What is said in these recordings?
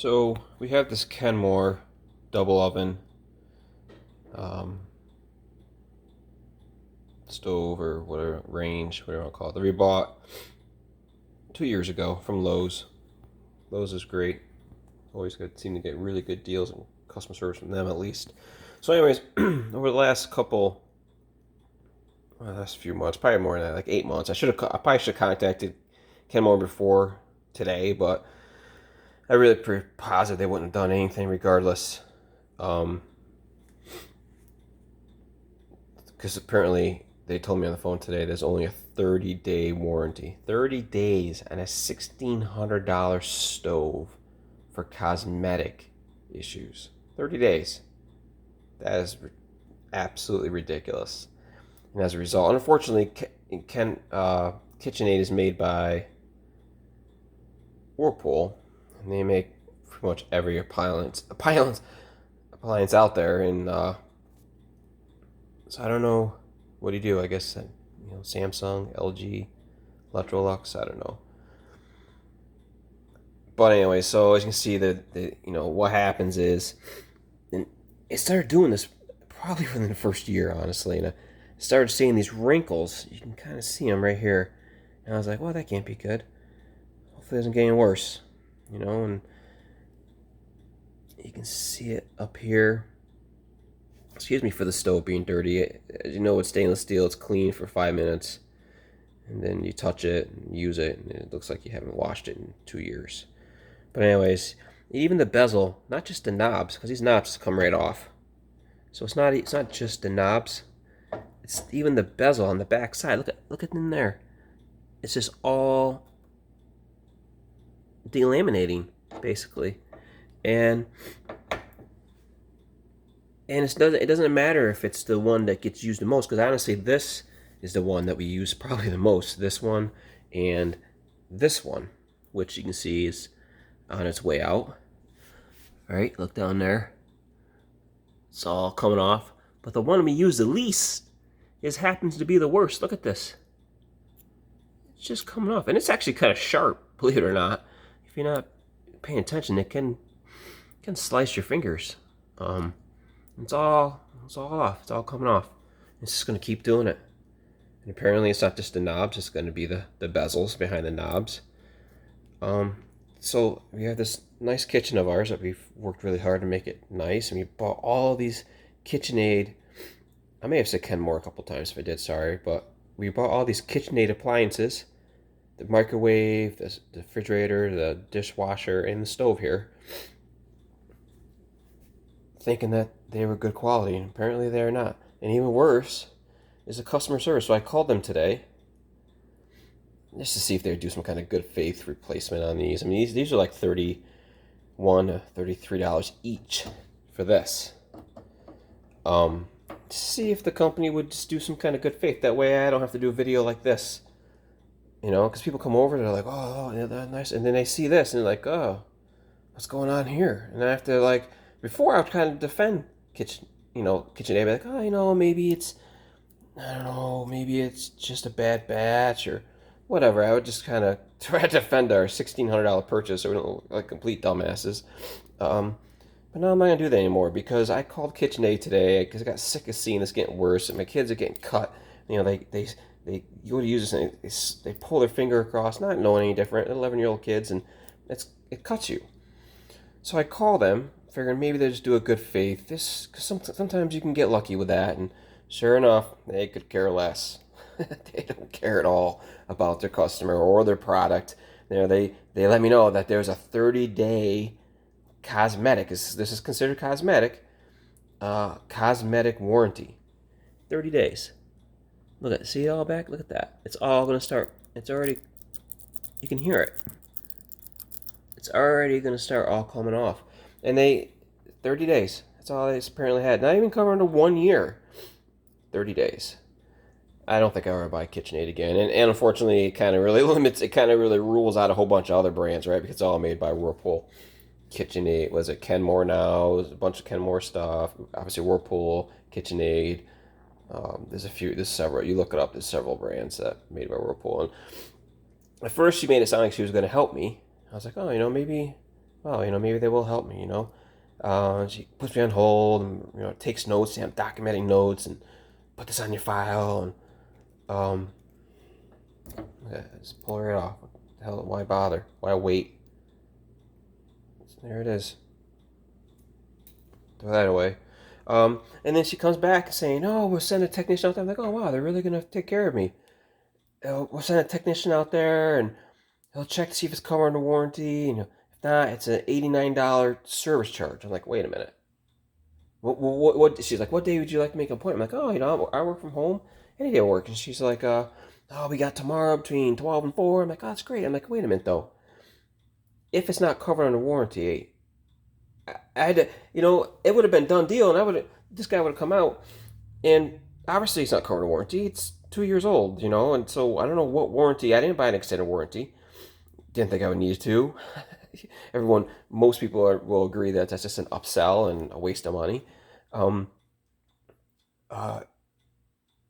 So we have this Kenmore double oven um, stove or whatever, range, whatever I'll call it, that we bought 2 years ago from Lowe's. Lowe's is great. Always seem to get really good deals and customer service from them at least. So, anyways, over the last few months, probably more than that, like 8 months, I probably should have contacted Kenmore before today, but I really pretty positive they wouldn't have done anything regardless. Um, because apparently they told me on the phone today there's only a 30-day warranty. 30 days on a $1,600 stove for cosmetic issues. 30 days. That is absolutely ridiculous. And as a result, unfortunately, Kitchenaid is made by Whirlpool, and they make pretty much every appliance out there. And so I don't know what do you do. I guess Samsung, LG, Electrolux. I don't know. But anyway, so as you can see, what happens is, and it started doing this probably within the first year, honestly, and I started seeing these wrinkles. You can kind of see them right here, and I was like, well, that can't be good. Hopefully, it doesn't get any worse, and you can see it up here. Excuse me for the stove being dirty. As you know, it's stainless steel. It's clean for 5 minutes, and then you touch it and use it, and it looks like you haven't washed it in 2 years. But anyways, even the bezel, not just the knobs, because these knobs come right off. So it's not just the knobs. It's even the bezel on the back side. Look at in there. It's just all delaminating, basically, and it doesn't matter if it's the one that gets used the most, because honestly, this is the one that we use probably the most. This one and this one, which you can see is on its way out. All right, look down there. It's all coming off. But the one we use the least happens to be the worst. Look at this. It's just coming off. And it's actually kind of sharp, believe it or not. If you're not paying attention, it can slice your fingers. It's all off. It's all coming off. It's just going to keep doing it. And apparently it's not just the knobs. It's going to be the bezels behind the knobs. So we have this nice kitchen of ours that we've worked really hard to make it nice. And we bought all these Kitchenaid. I may have said Kenmore a couple times if I did, sorry. But we bought all these Kitchenaid appliances. The microwave, the refrigerator, the dishwasher, and the stove here. Thinking that they were good quality, and apparently they are not. And even worse is the customer service. So I called them today just to see if they would do some kind of good faith replacement on these. I mean, these are like $31 to $33 each for this. To see if the company would just do some kind of good faith. That way I don't have to do a video like this. Because people come over, they're like, oh, yeah, that's nice. And then they see this, and they're like, oh, what's going on here? And I have to, before I would kind of defend Kitchenaid, like, oh, maybe it's, I don't know, maybe it's just a bad batch or whatever. I would just kind of try to defend our $1,600 purchase, so we don't look like complete dumbasses. But now I'm not going to do that anymore, because I called KitchenAid today because I got sick of seeing this getting worse, and my kids are getting cut. They go to use this, and they pull their finger across, not knowing any different, 11-year-old kids, and it cuts you. So I call them, figuring maybe they just do a good faith. Because sometimes you can get lucky with that, and sure enough, they could care less. They don't care at all about their customer or their product. They let me know that there's a 30-day cosmetic. This is considered cosmetic warranty. 30 days. Look at, see it all back? Look at that. It's all going to start. It's already, you can hear it. It's already going to start all coming off. And 30 days. That's all they apparently had. Not even covering to 1 year. 30 days. I don't think I'll ever buy KitchenAid again. And unfortunately, it kind of really rules out a whole bunch of other brands, right? Because it's all made by Whirlpool. KitchenAid, was it Kenmore now? There's a bunch of Kenmore stuff. Obviously, Whirlpool, KitchenAid. There's several. You look it up, there's several brands that made by Whirlpool. And at first, she made it sound like she was going to help me. I was like, oh, maybe well, maybe they will help me. She puts me on hold and takes notes. I'm documenting notes and put this on your file and yeah, just pull it off. What the hell? Why bother? Why wait? There it is. Throw that away. And then she comes back saying, "Oh, we'll send a technician out there." I'm like, "Oh wow, they're really gonna take care of me. We'll send a technician out there and he'll check to see if it's covered under warranty. And if not, it's an $89 service charge." I'm like, "Wait a minute. What? She's like, "What day would you like to make an appointment?" I'm like, "Oh, I work from home. Any day work." And she's like, "Oh, we got tomorrow between 12 and 4." I'm like, "Oh, that's great." I'm like, "Wait a minute though. If it's not covered under warranty, I had to, it would have been done deal, and this guy would have come out, and obviously it's not covered under warranty. It's 2 years old, and so I don't know what warranty. I didn't buy an extended warranty. Didn't think I would need to. Most people will agree that that's just an upsell and a waste of money. Um, uh,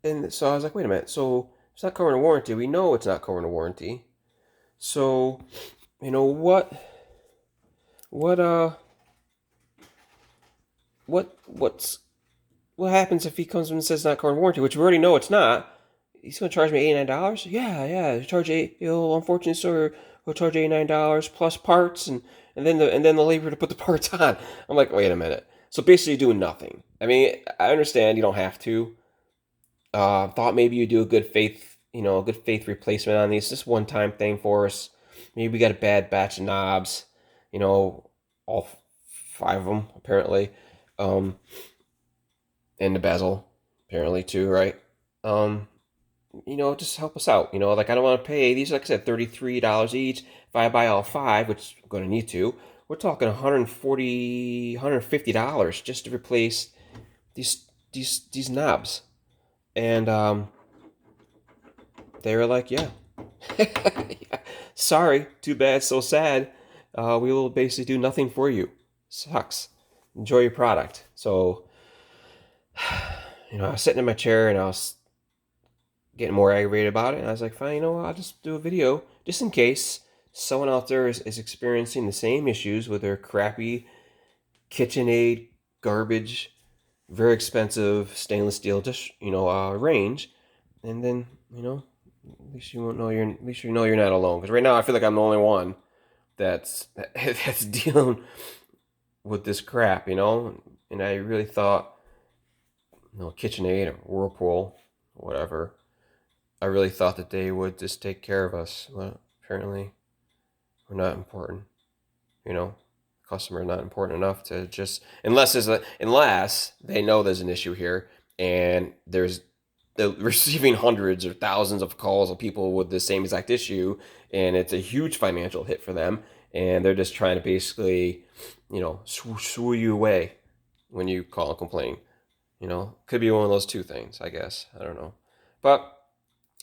and so I was like, wait a minute. So it's not covered under warranty. We know it's not covered under warranty. So, what, what, uh, what's what happens if he comes and says not covered warranty, which we already know it's not? He's going to charge me $89. Yeah. He'll charge he'll unfortunately sir he'll charge $89 plus parts and then the labor to put the parts on. I'm like, wait a minute. So basically, doing nothing. I mean, I understand you don't have to. Thought maybe you do a good faith replacement on these, just one time thing for us. Maybe we got a bad batch of knobs. All five of them apparently. Um, and the bezel, apparently too, right? Um, just help us out. Like I don't want to pay these. Like I said, $33 each. If I buy all five, which I'm going to need to, we're talking $150 just to replace these knobs. And they were like, yeah. Yeah. Sorry, too bad, so sad. We will basically do nothing for you. Sucks. Enjoy your product. So, I was sitting in my chair and I was getting more aggravated about it. And I was like, fine, I'll just do a video just in case someone out there is experiencing the same issues with their crappy Kitchenaid garbage, very expensive stainless steel range. And then, at least you know you're not alone. Because right now I feel like I'm the only one that's dealing with this crap, And I really thought, KitchenAid or Whirlpool, whatever, I really thought that they would just take care of us. But apparently, we're not important. Customer not important enough to just unless they know there's an issue here and they're receiving hundreds or thousands of calls of people with the same exact issue, and it's a huge financial hit for them, and they're just trying to basically, swoo you away when you call and complain. Could be one of those two things, I guess. I don't know, but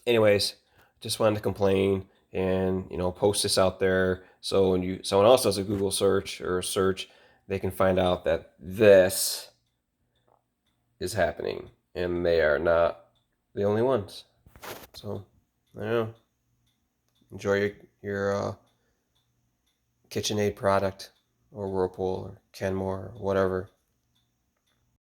anyways, just wanted to complain and post this out there so when someone else does a Google search or a search, they can find out that this is happening and they are not the only ones. So I don't know. Enjoy your KitchenAid product or Whirlpool or Kenmore or whatever.